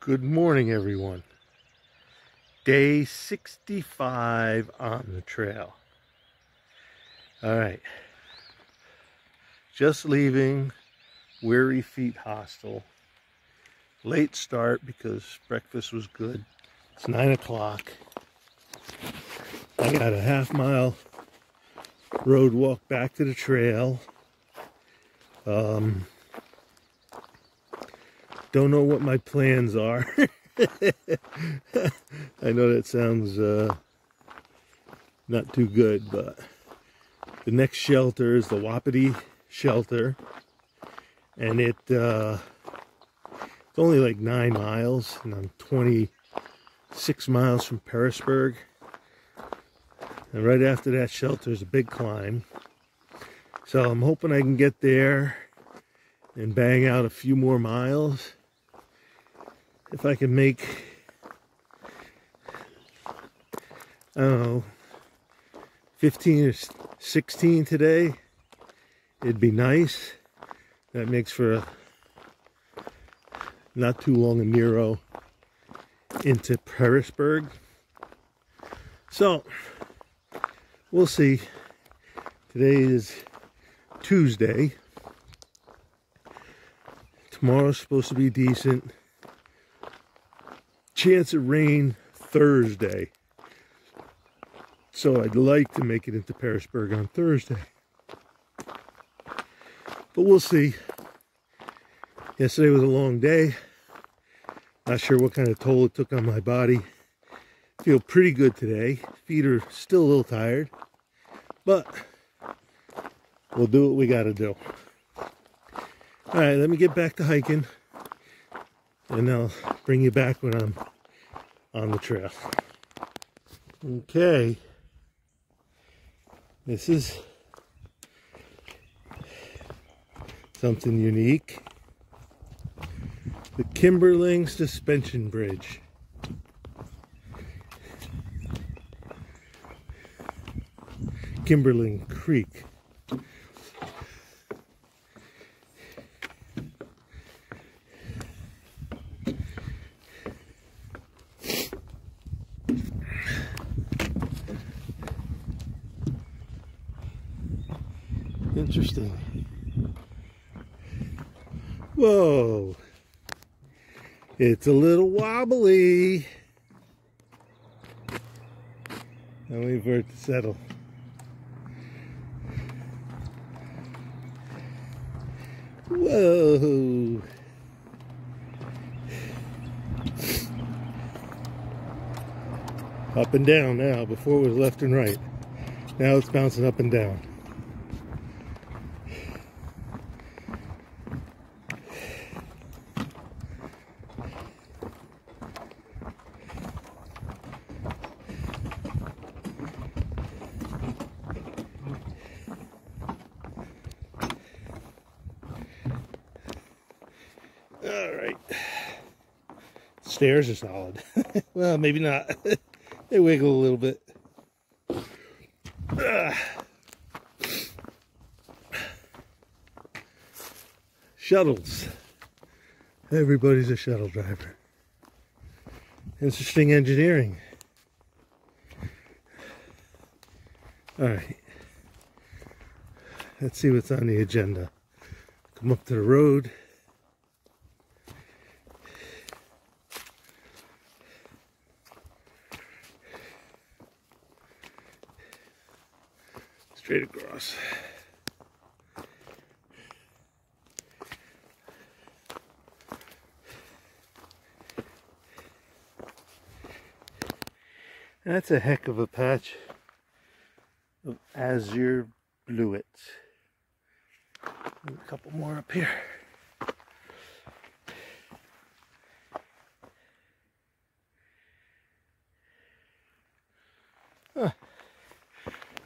Good morning, everyone. Day 65 on the trail. All right. Just leaving Weary Feet Hostel. Late start because breakfast was good. It's 9 o'clock. I got a half-mile road walk back to the trail. Don't know what my plans are. I know that sounds not too good, but the next shelter is the Wapiti Shelter, and it's only like 9 miles, and I'm 26 miles from Pearisburg. And right after that shelter is a big climb. So I'm hoping I can get there and bang out a few more miles. If I can make, I don't know, 15 or 16 today, it'd be nice. That makes for a not too long a Nero into Pearisburg. So, we'll see. Today is Tuesday. Tomorrow's supposed to be decent. Chance of rain Thursday. So I'd like to make it into Pearisburg on Thursday. But we'll see. Yesterday was a long day. Not sure what kind of toll it took on my body. Feel pretty good today. Feet are still a little tired. But we'll do what we gotta do. Alright, let me get back to hiking. And I'll bring you back when I'm on the trail. Okay. This is something unique. The Kimberling Suspension Bridge. Kimberling Creek. Interesting. Whoa. It's a little wobbly. I'll wait for it to settle. Whoa. Up and down now. Before it was left and right. Now it's bouncing up and down. All right. Stairs are solid. Well, maybe not. They wiggle a little bit. Shuttles. Everybody's a shuttle driver. Interesting engineering. All right. Let's see what's on the agenda. Come up to the road. Straight across. That's a heck of a patch of azure bluets. A couple more up here. Huh.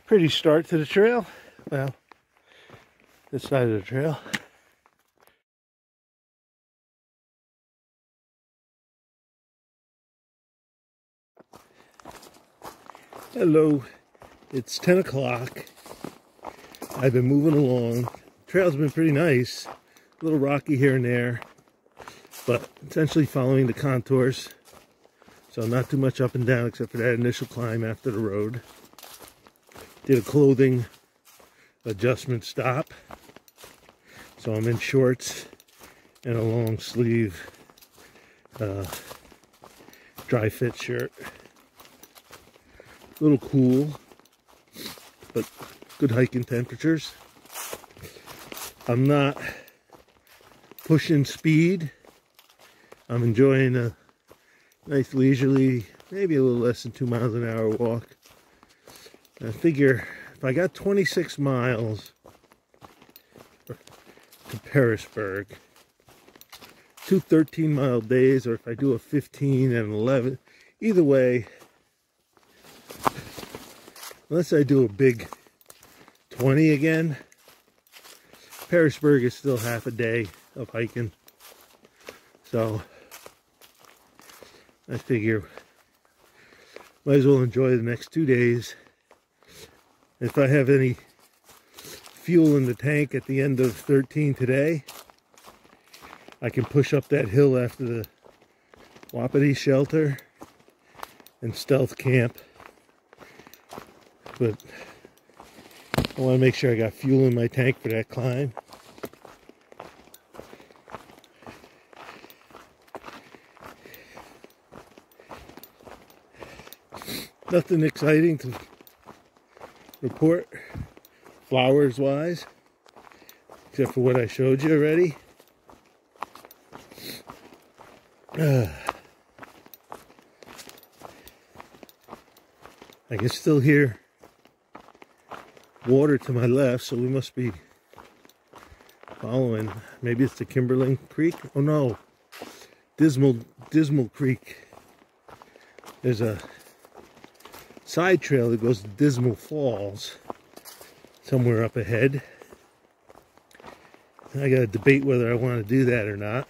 Pretty start to the trail. Well, this side of the trail. Hello, it's 10 o'clock. I've been moving along. The trail's been pretty nice. A little rocky here and there. but essentially following the contours. So not too much up and down except for that initial climb after the road. Did a clothing adjustment stop. So I'm in shorts and a long sleeve dry fit shirt. A little cool, but good hiking temperatures. I'm not pushing speed. I'm enjoying a nice leisurely, maybe a little less than 2 miles an hour walk. And I figure if I got 26 miles to Pearisburg, 2 13-mile days, or if I do a 15 and 11, either way, unless I do a big 20 again, Pearisburg is still half a day of hiking. So I figure might as well enjoy the next 2 days. If I have any fuel in the tank at the end of 13 today, I can push up that hill after the Wapiti Shelter and stealth camp. But I want to make sure I got fuel in my tank for that climb. Nothing exciting to report flowers wise, except for what I showed you already. I can still hear water to my left, so we must be following. Maybe it's the Kimberling Creek. Oh no, Dismal Creek. There's a side trail that goes to Dismal Falls somewhere up ahead. I gotta debate whether I want to do that or not.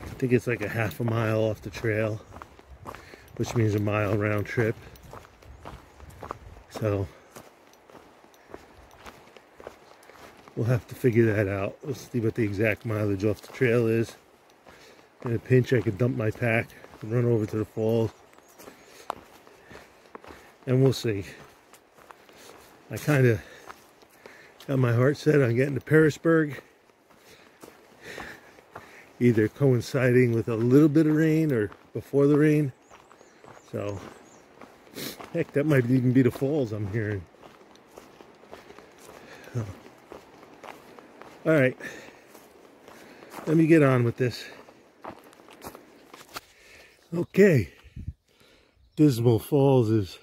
I think it's like a half a mile off the trail, which means a mile round trip. So we'll have to figure that out. Let's see what the exact mileage off the trail is. In a pinch, I could dump my pack and run over to the falls. And we'll see. I kind of got my heart set on getting to Pearisburg, either coinciding with a little bit of rain or before the rain. So, heck, that might even be the falls I'm hearing. Oh. All right, let me get on with this. Okay, Dismal Falls is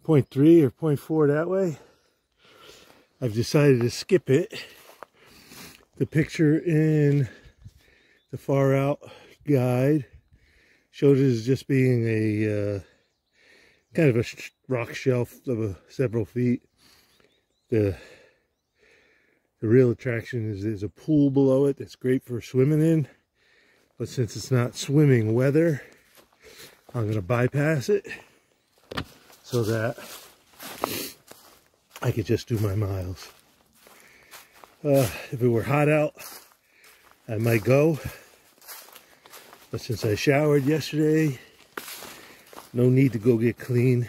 0.3 or 0.4 that way. I've decided to skip it. The picture in the far out guide showed it as just being a kind of a rock shelf of several feet. The real attraction is there's a pool below it that's great for swimming in, but since it's not swimming weather, I'm going to bypass it so that I could just do my miles. If it were hot out, I might go, but since I showered yesterday, no need to go get clean.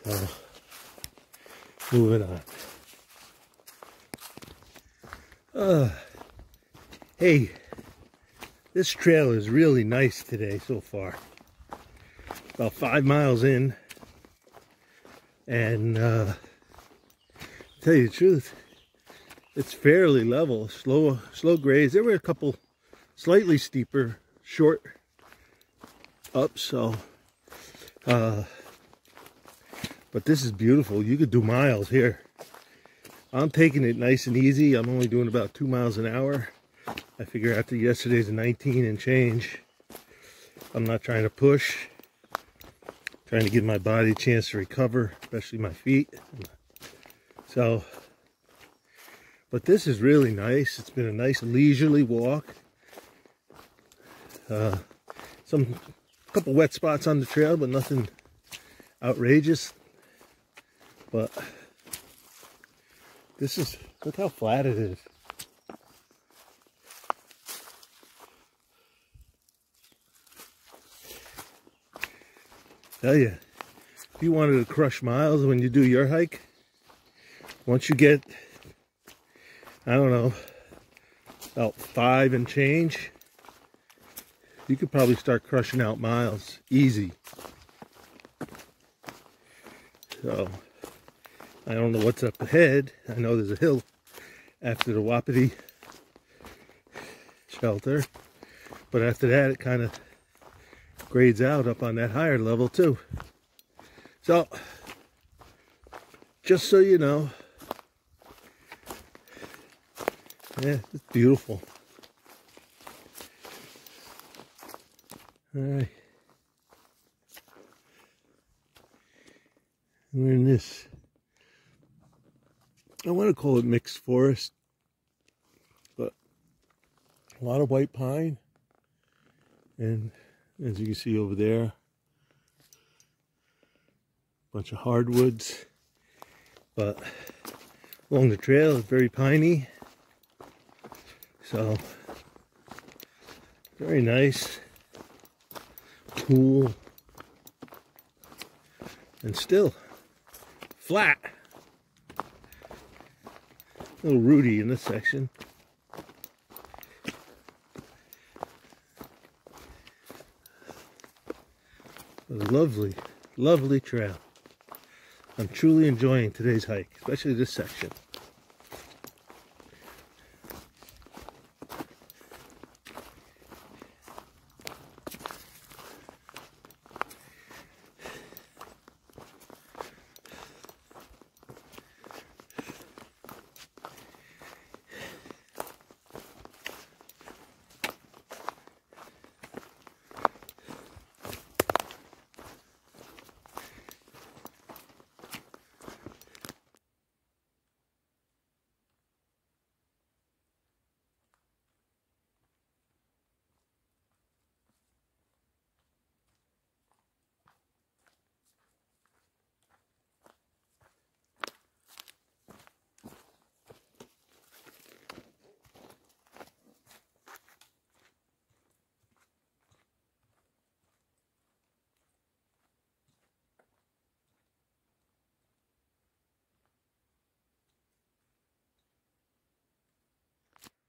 So, moving on. Hey, this trail is really nice today so far. About 5 miles in, and to tell you the truth, it's fairly level. Slow grades. There were a couple slightly steeper, short ups, so but this is beautiful. You could do miles here. I'm taking it nice and easy. I'm only doing about 2 miles an hour. I figure after yesterday's 19 and change, I'm not trying to push. Trying to give my body a chance to recover, especially my feet. So, but this is really nice. It's been a nice leisurely walk. Couple wet spots on the trail, but nothing outrageous. But this is, look how flat it is. Tell you, if you wanted to crush miles when you do your hike, once you get, I don't know, about 5 and change, you could probably start crushing out miles easy. So I don't know what's up ahead. I know there's a hill after the Wapiti Shelter, but after that it kind of grades out up on that higher level too. So just so you know, yeah, it's beautiful. All right, we're in this, I want to call it mixed forest, but a lot of white pine, and as you can see over there, a bunch of hardwoods, but along the trail it's very piney, so very nice, cool, and still flat. A little rooty in this section. A lovely, lovely trail. I'm truly enjoying today's hike, especially this section.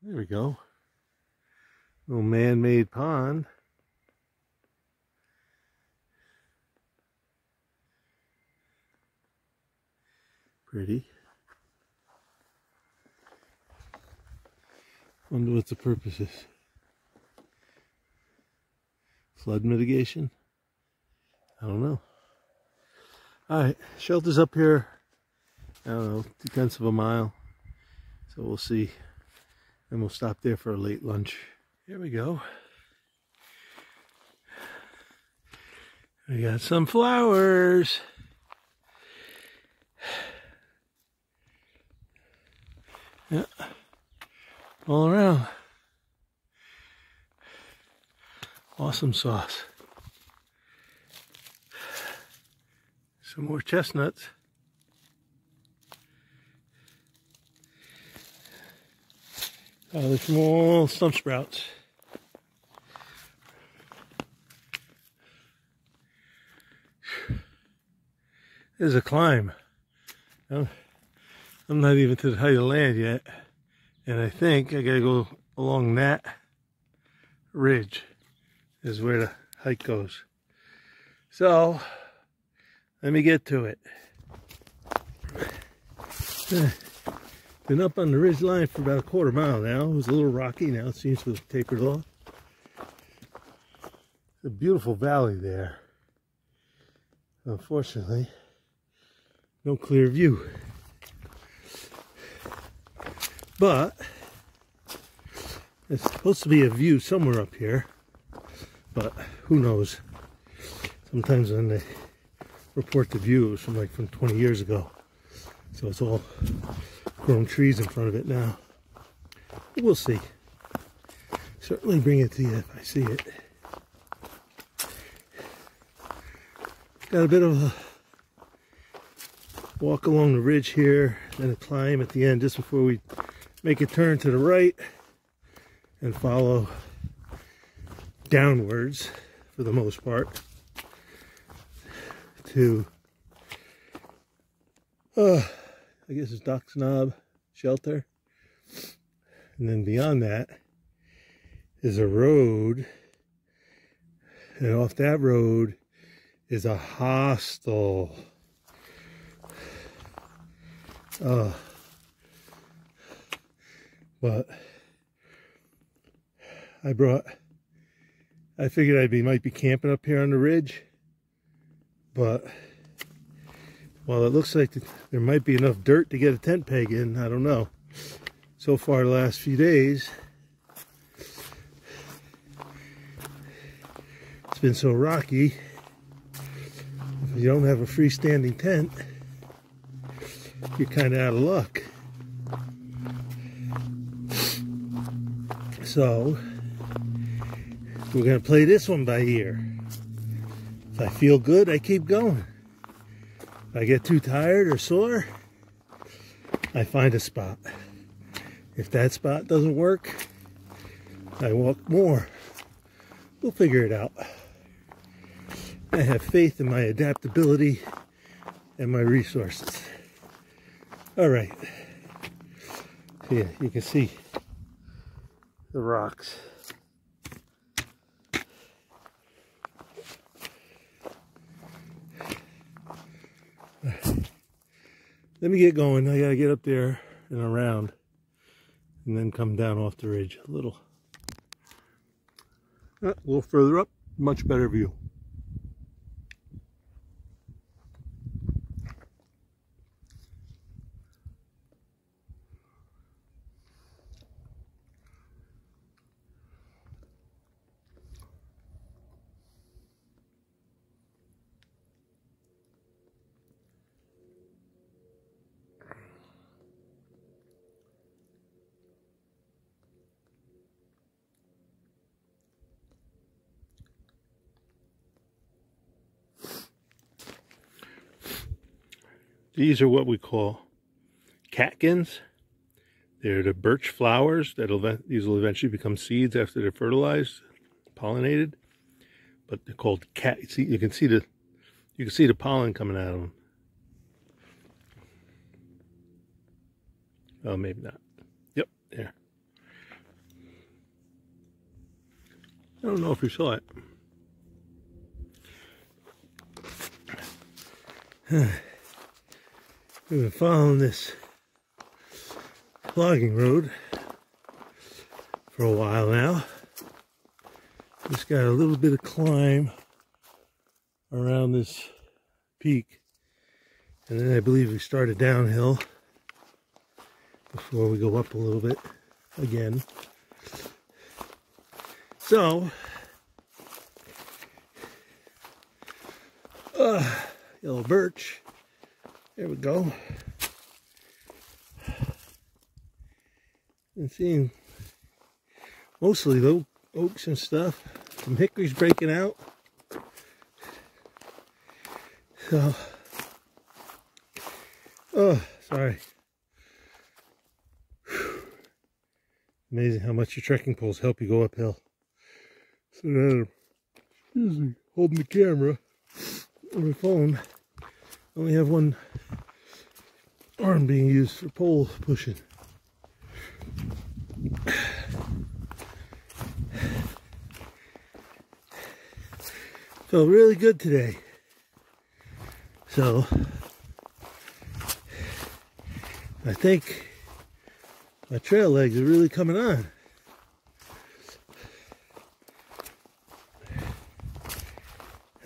There we go. Little man-made pond. Pretty. Wonder what the purpose is. Flood mitigation? I don't know. Alright, shelter's up here, I don't know, 2/10 of a mile. So we'll see. And we'll stop there for a late lunch. Here we go. We got some flowers. Yeah, all around. Awesome sauce. Some more chestnuts. The small stump sprouts. There's a climb. I'm not even to the height of land yet, and I think I gotta go along that ridge is where the hike goes. So let me get to it. Been up on the ridge line for about a 1/4 mile now. It was a little rocky, now it seems to have tapered off. It's a beautiful valley there. Unfortunately, no clear view. But there's supposed to be a view somewhere up here, but who knows. Sometimes when they report the view, it was from 20 years ago. So it's all grown trees in front of it now. But we'll see. Certainly bring it to you if I see it. Got a bit of a walk along the ridge here, then a climb at the end just before we make a turn to the right and follow downwards for the most part. to, I guess it's Duck's Knob Shelter. And then beyond that is a road. And off that road is a hostel. But I figured might be camping up here on the ridge. But while it looks like there might be enough dirt to get a tent peg in, I don't know. So far the last few days, it's been so rocky. If you don't have a freestanding tent, you're kind of out of luck. So we're going to play this one by ear. If I feel good, I keep going. If I get too tired or sore, I find a spot. If that spot doesn't work, I walk more. We'll figure it out. I have faith in my adaptability and my resources. All right. So yeah, you can see the rocks. Let me get going. I gotta get up there and around and then come down off the ridge a little. A little further up, much better view. These are what we call catkins. They're the birch flowers these will eventually become seeds after they're fertilized, pollinated. But they're called see, you can see the pollen coming out of them. Oh, maybe not. Yep, there. I don't know if you saw it. We've been following this logging road for a while now. It's got a little bit of climb around this peak, and then I believe we started downhill before we go up a little bit again. So yellow birch. There we go. Been seeing mostly the oaks and stuff. Some hickories breaking out. So, sorry. Amazing how much your trekking poles help you go uphill. So now, excuse me, holding the camera on my phone. I only have one arm being used for pole pushing. Felt really good today. So I think my trail legs are really coming on.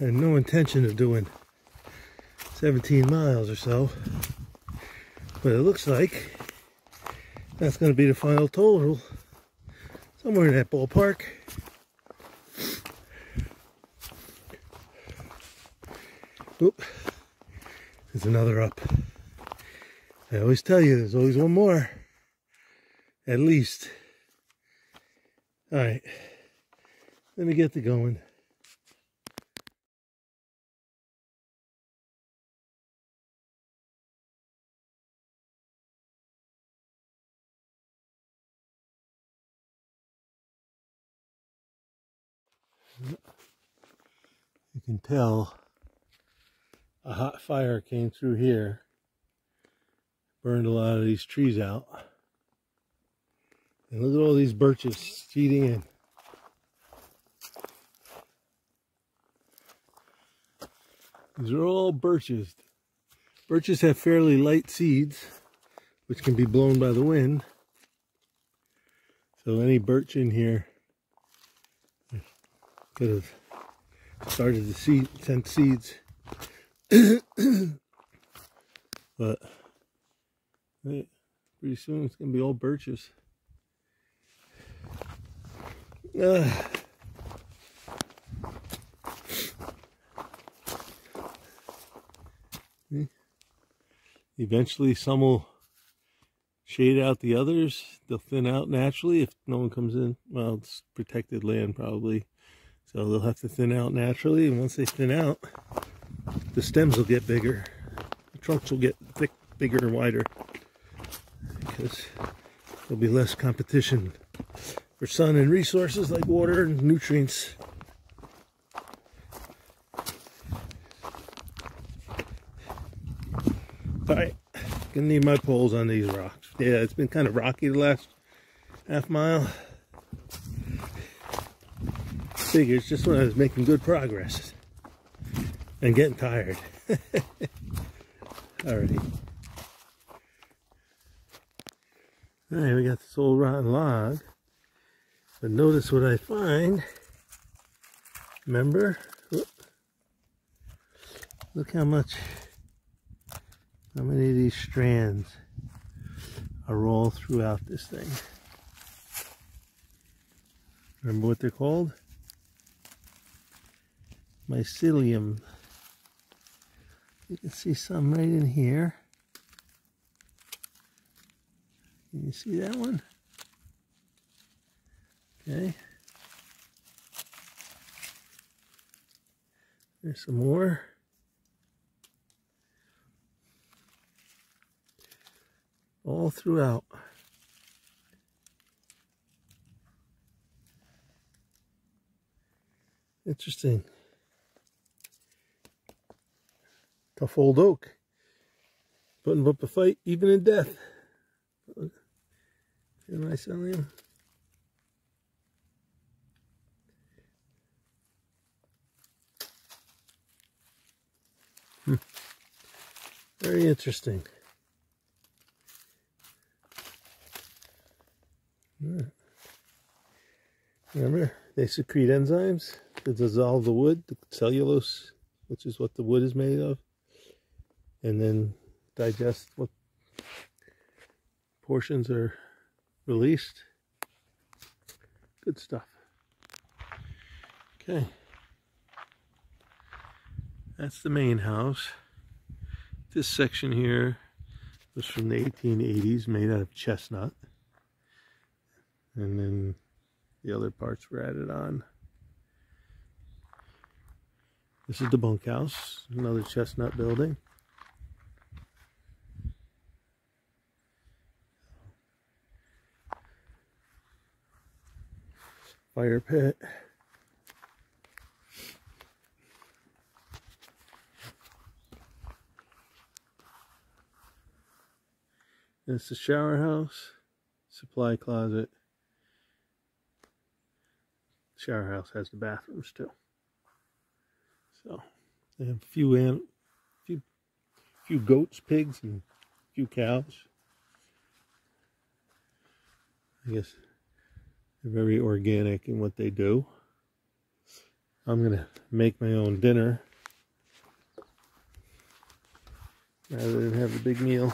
I had no intention of doing 17 miles or so, but it looks like that's going to be the final total, somewhere in that ballpark. Oop, there's another up. I always tell you, there's always one more, at least. All right, let me get to going. You can tell a hot fire came through here, burned a lot of these trees out. And look at all these birches feeding in. These are all birches. Birches have fairly light seeds, which can be blown by the wind. So any birch in here could have started to send seeds. But pretty soon it's going to be all birches. Eventually some will shade out the others. They'll thin out naturally if no one comes in. Well, it's protected land probably. So they'll have to thin out naturally. And once they thin out, the stems will get bigger. The trunks will get thick, bigger and wider. Because there'll be less competition for sun and resources like water and nutrients. Alright, gonna need my poles on these rocks. Yeah, it's been kind of rocky the last half mile. Figures just when I was making good progress and getting tired. Alrighty. Alright, we got this old rotten log. But notice what I find. Remember? Look how many of these strands are all throughout this thing. Remember what they're called? Mycelium. You can see some right in here. Can you see that one? Okay. There's some more. All throughout. Interesting. Tough old oak. Putting up a fight even in death. See my mycelium? Very interesting. Remember, they secrete enzymes to dissolve the wood, the cellulose, which is what the wood is made of, and then digest what portions are released. Good stuff. Okay. That's the main house. This section here was from the 1880s, made out of chestnut. And then the other parts were added on. This is the bunkhouse, another chestnut building. Fire pit. It's the shower house, supply closet. Shower house has the bathrooms too. So they have a few goats, pigs, and a few cows. I guess they're very organic in what they do. I'm gonna make my own dinner rather than have a big meal.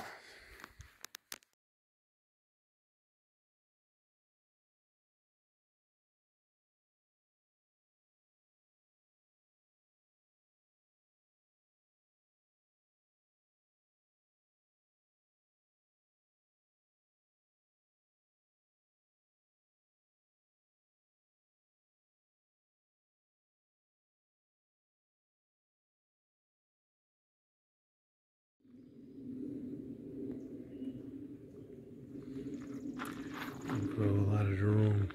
Grow a lot of their own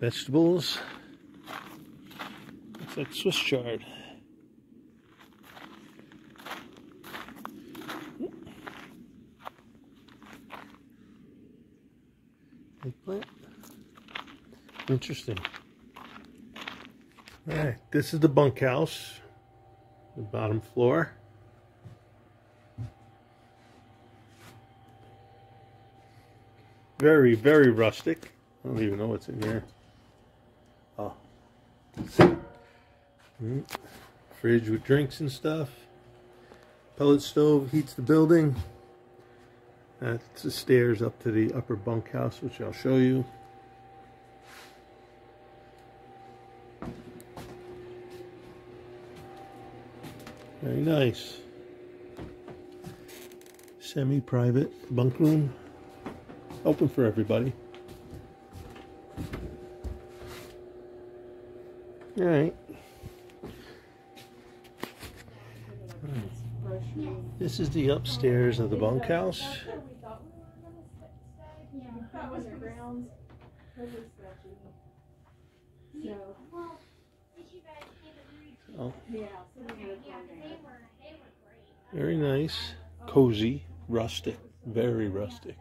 vegetables. Looks like Swiss chard. Interesting. All right, this is the bunkhouse, the bottom floor. Very, very rustic. I don't even know what's in here. Oh. Fridge with drinks and stuff. Pellet stove heats the building. That's the stairs up to the upper bunkhouse, which I'll show you. Very nice. Semi-private bunk room. Open for everybody. All right. This is the upstairs of the bunkhouse. Oh. Very nice, cozy, rustic, very rustic.